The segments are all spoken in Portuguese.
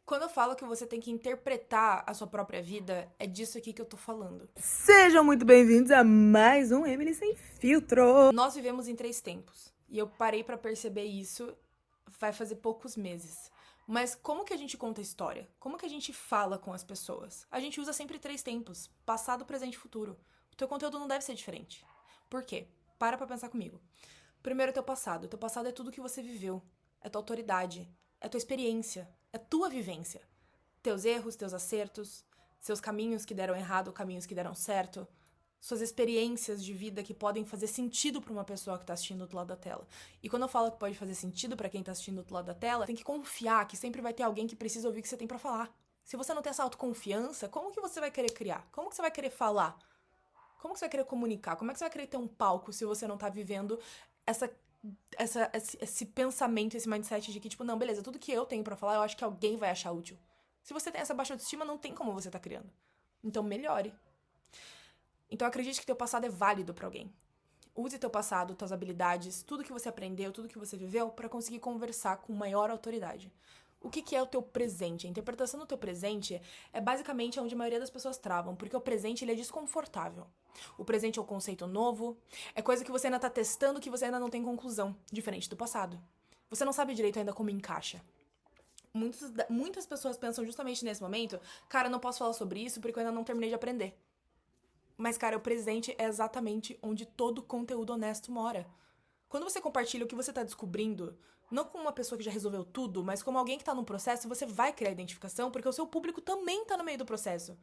Quando eu falo que você tem que interpretar a sua própria vida, é disso aqui que eu tô falando. Sejam muito bem-vindos a mais um Emily Sem Filtro. Nós vivemos em 3 tempos. E eu parei pra perceber isso vai fazer poucos meses. Mas como que a gente conta a história? Como que a gente fala com as pessoas? A gente usa sempre 3 tempos: passado, presente e futuro. O teu conteúdo não deve ser diferente. Por quê? Para pra pensar comigo. Primeiro, o teu passado. O teu passado é tudo que você viveu. É tua autoridade. É tua experiência. É tua vivência. Teus erros, teus acertos, seus caminhos que deram errado, caminhos que deram certo, suas experiências de vida que podem fazer sentido para uma pessoa que tá assistindo do outro lado da tela. E quando eu falo que pode fazer sentido para quem tá assistindo do outro lado da tela, tem que confiar que sempre vai ter alguém que precisa ouvir o que você tem para falar. Se você não tem essa autoconfiança, como que você vai querer criar? Como que você vai querer falar? Como que você vai querer comunicar? Como é que você vai querer ter um palco se você não tá vivendo esse pensamento, esse mindset de que, tipo, não, beleza, tudo que eu tenho pra falar, eu acho que alguém vai achar útil. Se você tem essa baixa autoestima, não tem como você tá criando. Então, melhore. Então, acredite que teu passado é válido pra alguém. Use teu passado, tuas habilidades, tudo que você aprendeu, tudo que você viveu, pra conseguir conversar com maior autoridade. O que é o teu presente? A interpretação do teu presente é basicamente onde a maioria das pessoas travam, porque o presente ele é desconfortável. O presente é um conceito novo, é coisa que você ainda tá testando, que você ainda não tem conclusão, diferente do passado. Você não sabe direito ainda como encaixa. Muitas pessoas pensam justamente nesse momento, cara, eu não posso falar sobre isso porque eu ainda não terminei de aprender. Mas, cara, o presente é exatamente onde todo conteúdo honesto mora. Quando você compartilha o que você tá descobrindo, não como uma pessoa que já resolveu tudo, mas como alguém que tá num processo, você vai criar identificação, porque o seu público também tá no meio do processo.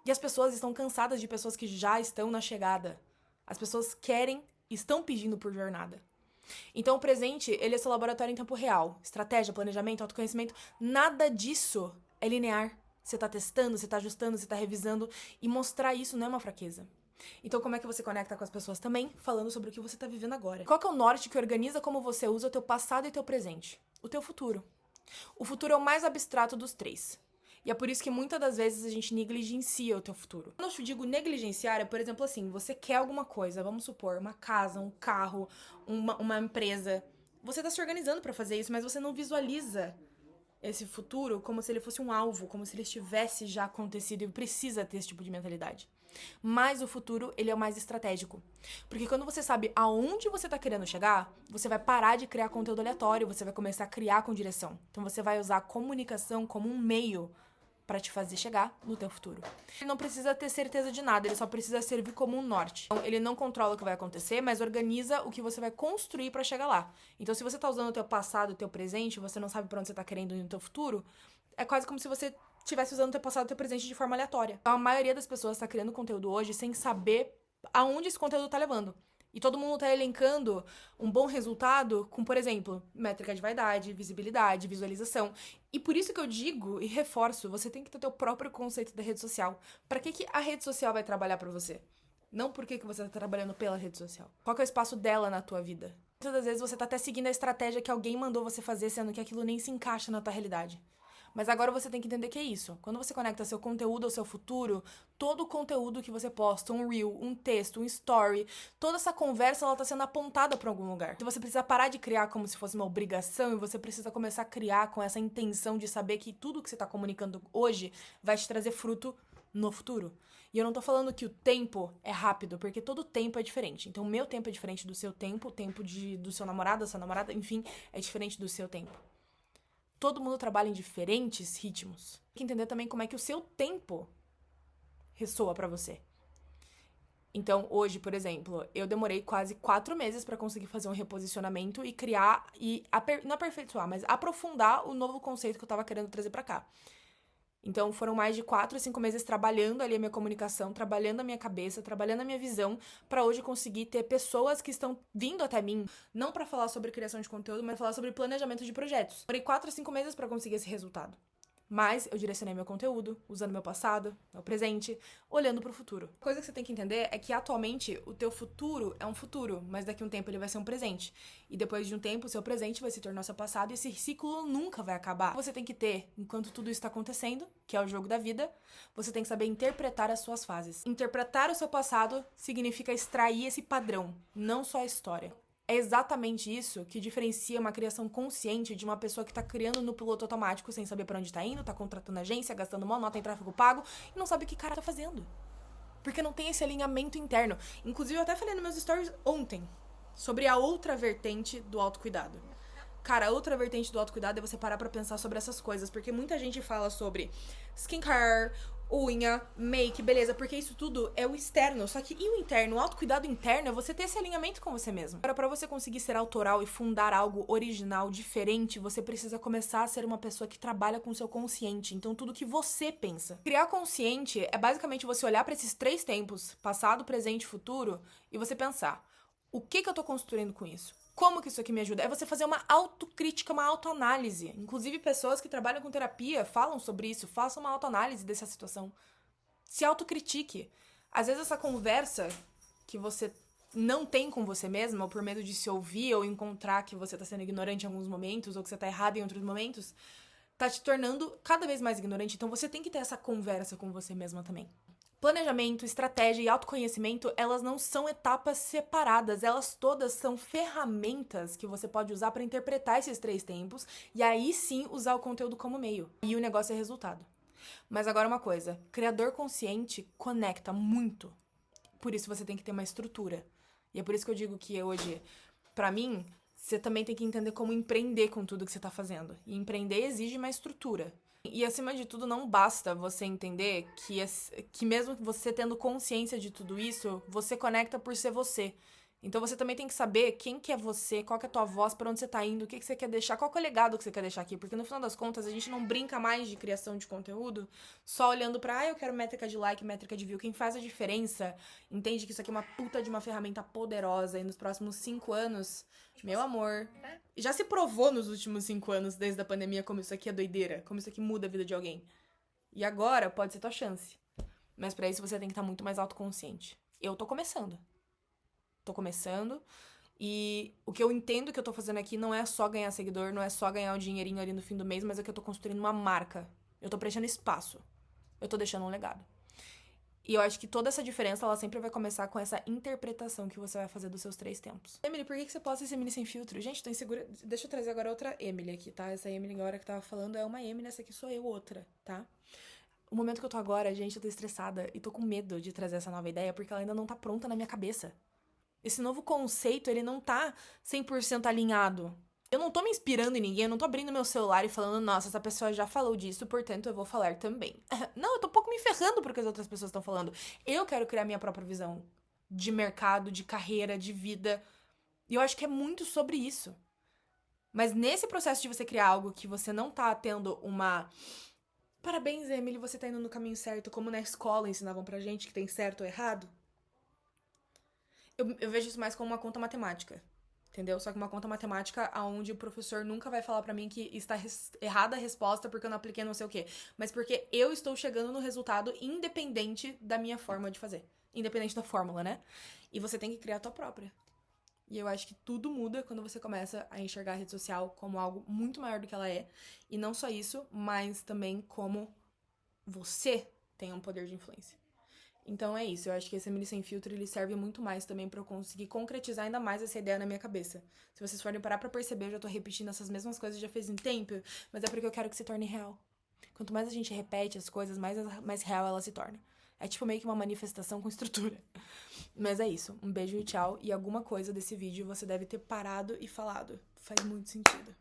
E as pessoas estão cansadas de pessoas que já estão na chegada. As pessoas querem, estão pedindo por jornada. Então o presente, ele é seu laboratório em tempo real. Estratégia, planejamento, autoconhecimento, nada disso é linear. Você tá testando, você tá ajustando, você tá revisando, e mostrar isso não é uma fraqueza. Então como é que você conecta com as pessoas também? Falando sobre o que você tá vivendo agora. Qual que é o norte que organiza como você usa o teu passado e teu presente? O teu futuro. O futuro é o mais abstrato dos 3. E é por isso que muitas das vezes a gente negligencia o teu futuro. Quando eu digo negligenciar, é, por exemplo, assim, você quer alguma coisa, vamos supor, uma casa, um carro, uma empresa. Você tá se organizando pra fazer isso, mas você não visualiza esse futuro como se ele fosse um alvo, como se ele estivesse já acontecido e precisa ter esse tipo de mentalidade. Mas o futuro, ele é o mais estratégico. Porque quando você sabe aonde você tá querendo chegar, você vai parar de criar conteúdo aleatório, você vai começar a criar com direção. Então você vai usar a comunicação como um meio pra te fazer chegar no teu futuro. Ele não precisa ter certeza de nada, ele só precisa servir como um norte. Então, ele não controla o que vai acontecer, mas organiza o que você vai construir pra chegar lá. Então, se você tá usando o teu passado, o teu presente, você não sabe pra onde você tá querendo ir no teu futuro, é quase como se você estivesse usando o teu passado e o teu presente de forma aleatória. Então, a maioria das pessoas tá criando conteúdo hoje sem saber aonde esse conteúdo tá levando. E todo mundo tá elencando um bom resultado com, por exemplo, métrica de vaidade, visibilidade, visualização. E por isso que eu digo e reforço, você tem que ter o teu próprio conceito da rede social. Pra que a rede social vai trabalhar pra você? Não por que você tá trabalhando pela rede social. Qual que é o espaço dela na tua vida? Muitas das vezes você tá até seguindo a estratégia que alguém mandou você fazer, sendo que aquilo nem se encaixa na tua realidade. Mas agora você tem que entender que é isso. Quando você conecta seu conteúdo ao seu futuro, todo o conteúdo que você posta, um reel, um texto, um story, toda essa conversa, ela tá sendo apontada pra algum lugar. Então você precisa parar de criar como se fosse uma obrigação e você precisa começar a criar com essa intenção de saber que tudo que você tá comunicando hoje vai te trazer fruto no futuro. E eu não tô falando que o tempo é rápido, porque todo tempo é diferente. Então o meu tempo é diferente do seu tempo, o tempo do seu namorado, da sua namorada, enfim, é diferente do seu tempo. Todo mundo trabalha em diferentes ritmos. Tem que entender também como é que o seu tempo ressoa pra você. Então, hoje, por exemplo, eu demorei quase 4 meses pra conseguir fazer um reposicionamento e criar, não aperfeiçoar, mas aprofundar o novo conceito que eu tava querendo trazer pra cá. Então, foram mais de 4 a 5 meses trabalhando ali a minha comunicação, trabalhando a minha cabeça, trabalhando a minha visão, pra hoje conseguir ter pessoas que estão vindo até mim, não pra falar sobre criação de conteúdo, mas falar sobre planejamento de projetos. Demorei 4 a 5 meses pra conseguir esse resultado. Mas eu direcionei meu conteúdo, usando meu passado, meu presente, olhando pro futuro. A coisa que você tem que entender é que atualmente o teu futuro é um futuro, mas daqui a um tempo ele vai ser um presente. E depois de um tempo o seu presente vai se tornar seu passado e esse ciclo nunca vai acabar. Você tem que ter, enquanto tudo isso tá acontecendo, que é o jogo da vida, você tem que saber interpretar as suas fases. Interpretar o seu passado significa extrair esse padrão, não só a história. É exatamente isso que diferencia uma criação consciente de uma pessoa que tá criando no piloto automático sem saber pra onde tá indo, tá contratando agência, gastando uma nota em tráfego pago e não sabe o que cara tá fazendo. Porque não tem esse alinhamento interno. Inclusive, eu até falei nos meus stories ontem sobre a outra vertente do autocuidado. Cara, a outra vertente do autocuidado é você parar pra pensar sobre essas coisas. Porque muita gente fala sobre skincare, unha, make, beleza, porque isso tudo é o externo. Só que e o interno? O autocuidado interno é você ter esse alinhamento com você mesmo. Agora, pra você conseguir ser autoral e fundar algo original, diferente, você precisa começar a ser uma pessoa que trabalha com o seu consciente. Então, tudo que você pensa. Criar consciente é basicamente você olhar pra esses 3 tempos, passado, presente e futuro, e você pensar, o que eu tô construindo com isso? Como que isso aqui me ajuda? É você fazer uma autocrítica, uma autoanálise. Inclusive, pessoas que trabalham com terapia falam sobre isso. Façam uma autoanálise dessa situação. Se autocritique. Às vezes essa conversa que você não tem com você mesma, ou por medo de se ouvir, ou encontrar que você tá sendo ignorante em alguns momentos, ou que você tá errado em outros momentos, tá te tornando cada vez mais ignorante. Então você tem que ter essa conversa com você mesma também. Planejamento, estratégia e autoconhecimento, elas não são etapas separadas, elas todas são ferramentas que você pode usar para interpretar esses 3 tempos e aí sim usar o conteúdo como meio. E o negócio é resultado. Mas agora uma coisa, criador consciente conecta muito. Por isso você tem que ter uma estrutura. E é por isso que eu digo que hoje, pra mim, você também tem que entender como empreender com tudo que você tá fazendo. E empreender exige uma estrutura. E, acima de tudo, não basta você entender que mesmo você tendo consciência de tudo isso, você conecta por ser você. Então, você também tem que saber quem que é você, qual que é a tua voz, pra onde você tá indo, o que você quer deixar, qual que é o legado que você quer deixar aqui. Porque, no final das contas, a gente não brinca mais de criação de conteúdo só olhando pra, eu quero métrica de like, métrica de view. Quem faz a diferença entende que isso aqui é uma puta de uma ferramenta poderosa e nos próximos 5 anos, meu amor, já se provou nos últimos 5 anos, desde a pandemia, como isso aqui é doideira, como isso aqui muda a vida de alguém. E agora pode ser tua chance. Mas pra isso você tem que estar muito mais autoconsciente. Eu tô começando. E o que eu entendo que eu tô fazendo aqui não é só ganhar seguidor, não é só ganhar o dinheirinho ali no fim do mês, mas é que eu tô construindo uma marca. Eu tô preenchendo espaço. Eu tô deixando um legado. E eu acho que toda essa diferença, ela sempre vai começar com essa interpretação que você vai fazer dos seus 3 tempos. Emily, por que você posta esse Emily sem filtro? Gente, tô insegura. Deixa eu trazer agora outra Emily aqui, tá? Essa Emily agora que tava falando é uma Emily, essa aqui sou eu, outra, tá? O momento que eu tô agora, gente, eu tô estressada e tô com medo de trazer essa nova ideia porque ela ainda não tá pronta na minha cabeça. Esse novo conceito, ele não tá 100% alinhado. Eu não tô me inspirando em ninguém, eu não tô abrindo meu celular e falando, nossa, essa pessoa já falou disso, portanto eu vou falar também. Não, eu tô um pouco me ferrando porque as outras pessoas estão falando. Eu quero criar minha própria visão de mercado, de carreira, de vida. E eu acho que é muito sobre isso. Mas nesse processo de você criar algo que você não tá tendo uma... Parabéns, Emily, você tá indo no caminho certo, como na escola ensinavam pra gente que tem certo ou errado. Eu vejo isso mais como uma conta matemática, entendeu? Só que uma conta matemática onde o professor nunca vai falar pra mim que está errada a resposta porque eu não apliquei não sei o quê. Mas porque eu estou chegando no resultado independente da minha forma de fazer. Independente da fórmula, né? E você tem que criar a tua própria. E eu acho que tudo muda quando você começa a enxergar a rede social como algo muito maior do que ela é. E não só isso, mas também como você tem um poder de influência. Então é isso, eu acho que esse Emily Sem Filtro, ele serve muito mais também pra eu conseguir concretizar ainda mais essa ideia na minha cabeça. Se vocês forem parar pra perceber, eu já tô repetindo essas mesmas coisas já fez um tempo, mas é porque eu quero que se torne real. Quanto mais a gente repete as coisas, mais real ela se torna. É tipo meio que uma manifestação com estrutura. Mas é isso, um beijo e tchau, e alguma coisa desse vídeo você deve ter parado e falado. Faz muito sentido.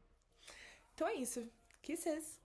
Então é isso, kisses!